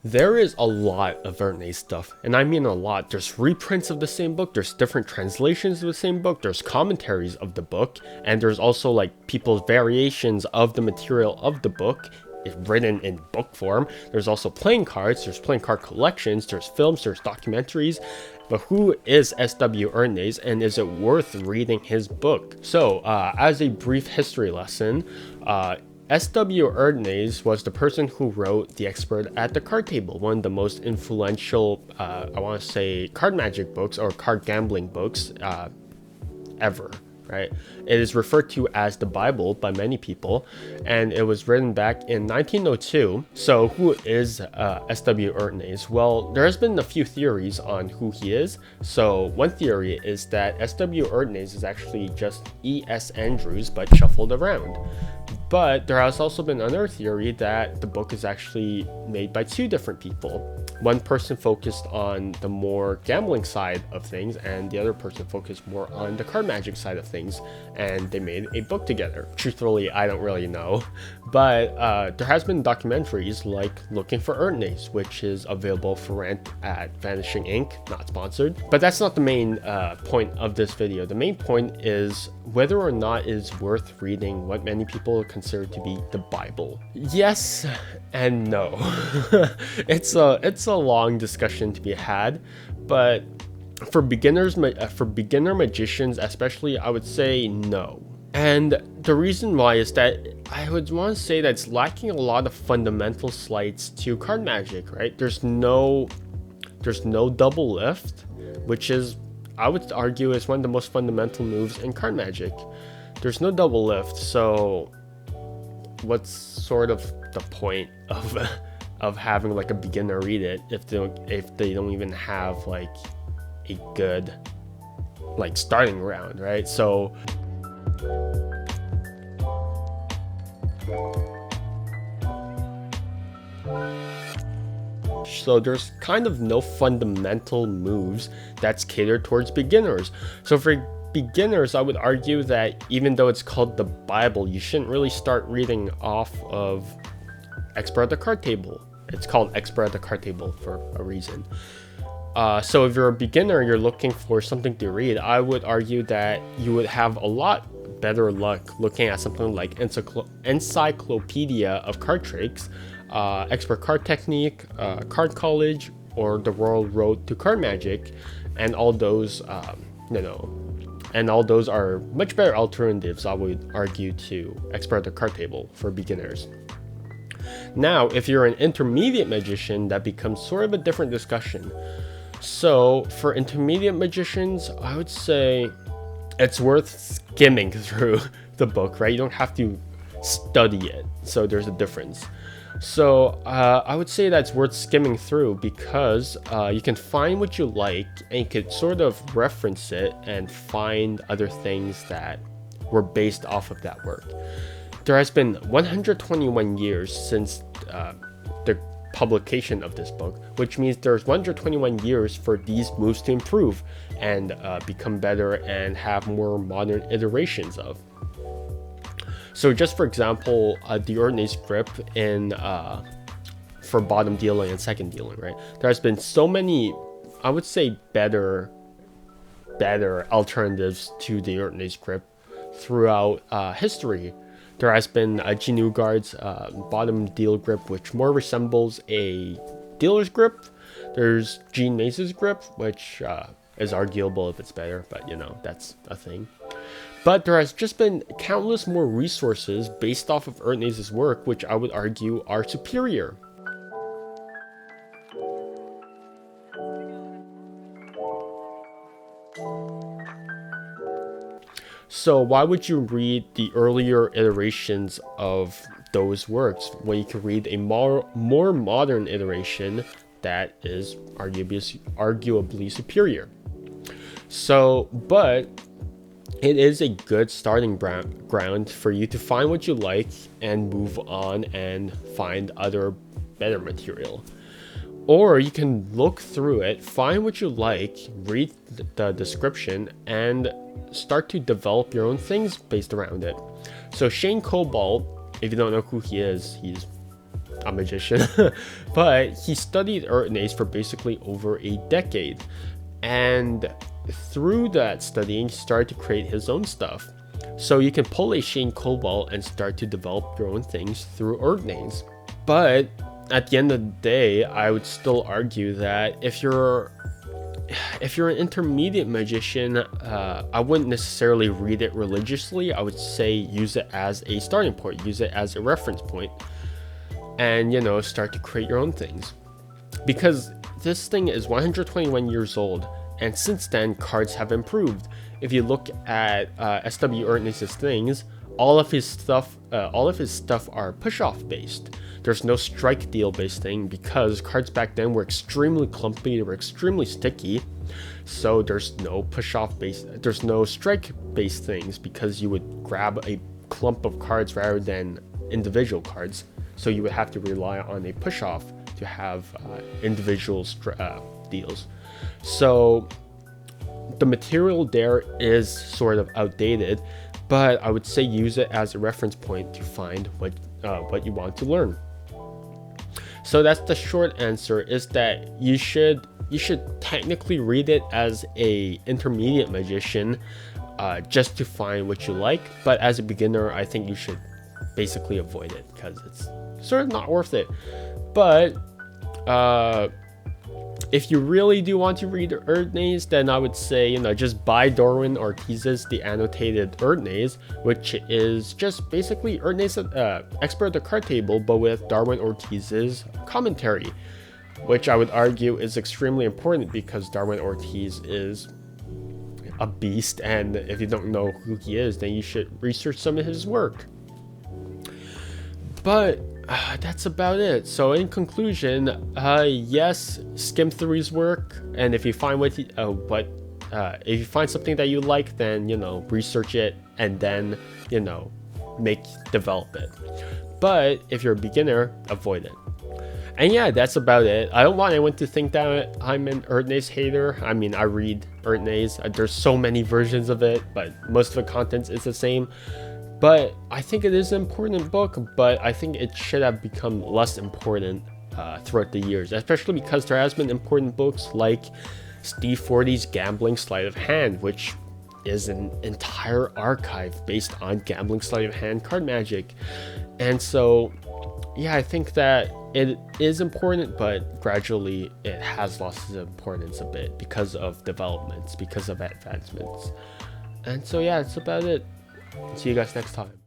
There is a lot of Erdnase stuff, and I mean a lot. There's reprints of the same book, there's different translations of the same book, there's commentaries of the book, and there's also like people's variations of the material of the book written in book form. There's also playing cards, there's playing card collections, there's films, there's documentaries. But who is S.W. Erdnase, and is it worth reading his book? So, as a brief history lesson, S.W. Erdnase was the person who wrote The Expert at the Card Table, one of the most influential, I want to say, card magic books or card gambling books ever. Right? It is referred to as the Bible by many people, and it was written back in 1902. So who is S.W. Erdnase? Well, there has been a few theories on who he is. So one theory is that S.W. Erdnase is actually just E.S. Andrews, but shuffled around. But there has also been another theory that the book is actually made by two different people. One person focused on the more gambling side of things, and the other person focused more on the card magic side of things, and they made a book together. Truthfully, I don't really know, but there has been documentaries like Looking for Erdnase, which is available for rent at Vanishing Ink, not sponsored. But that's not the main point of this video. The main point is whether or not it is worth reading what many people consider to be the Bible. Yes and no. It's a long discussion to be had, but for beginner magicians especially, I would say no. And the reason why is that I would want to say that it's lacking a lot of fundamental sleights to card magic, right? There's no double lift, which is, I would argue, is one of the most fundamental moves in card magic. There's no double lift, so what's sort of the point of having like a beginner read it if they don't even have like a good like starting round, right? So there's kind of no fundamental moves that's catered towards beginners. So for beginners, I would argue that even though it's called the Bible, you shouldn't really start reading off of Expert at the Card Table. It's called Expert at the Card Table for a reason. So if you're a beginner, you're looking for something to read, I would argue that you would have a lot better luck looking at something like Encyclopedia of Card Tricks, Expert Card Technique, Card College, or The Royal Road to Card Magic, and all those, and all those are much better alternatives, I would argue, to Expert at the Card Table for beginners. Now, if you're an intermediate magician, that becomes sort of a different discussion. So for intermediate magicians, I would say it's worth skimming through the book, right? You don't have to study it, so there's a difference. So I would say that's worth skimming through because you can find what you like, and you could sort of reference it and find other things that were based off of that work. There has been 121 years since the publication of this book, which means there's 121 years for these moves to improve and become better and have more modern iterations of. So just for example, the Erdnase grip in for bottom dealing and second dealing, right? There has been so many, I would say, better alternatives to the Erdnase grip throughout history. There has been Gene Ugard's bottom deal grip, which more resembles a dealer's grip. There's Gene Mace's grip, which is arguable if it's better, but that's a thing. But there has just been countless more resources based off of Erdnase's work, which I would argue are superior. So why would you read the earlier iterations of those works when you can read a more modern iteration that is arguably superior? So, but it is a good starting ground for you to find what you like and move on and find other better material. Or you can look through it, find what you like, read the description, and start to develop your own things based around it. So Shane Cobalt, if you don't know who he is, he's a magician, but he studied Erdnase for basically over a decade. And through that studying, he started to create his own stuff. So you can pull a Shane Cobalt and start to develop your own things through Erdnase. But at the end of the day, I would still argue that if you're an intermediate magician, I wouldn't necessarily read it religiously. I would say use it as a starting point, use it as a reference point, and start to create your own things. Because this thing is 121 years old, and since then cards have improved. If you look at SW Erdnase's things, all of his stuff are push-off based. There's no strike deal based thing because cards back then were extremely clumpy, they were extremely sticky. So there's no there's no strike based things because you would grab a clump of cards rather than individual cards. So you would have to rely on a push-off to have individual deals. So the material there is sort of outdated, but I would say use it as a reference point to find what you want to learn. So that's the short answer, is that you should technically read it as a intermediate magician, just to find what you like. But as a beginner, I think you should basically avoid it because it's sort of not worth it. But if you really do want to read Erdnase, then I would say, just buy Darwin Ortiz's The Annotated Erdnase, which is just basically Erdnase Expert at the Card Table, but with Darwin Ortiz's commentary, which I would argue is extremely important because Darwin Ortiz is a beast, and if you don't know who he is, then you should research some of his work. But that's about it. So in conclusion, yes, skim through his work, and if you find if you find something that you like, then research it and then develop it. But if you're a beginner, avoid it. And yeah, that's about it. I don't want anyone to think that I'm an Erdnase hater. I mean, I read Erdnase. There's so many versions of it, but most of the content is the same. But I think it is an important book, but I think it should have become less important throughout the years, especially because there has been important books like Steve Forte's Gambling Sleight of Hand, which is an entire archive based on gambling sleight of hand card magic. And so, yeah, I think that it is important, but gradually it has lost its importance a bit because of developments, because of advancements. And so, yeah, that's about it. See you guys next time.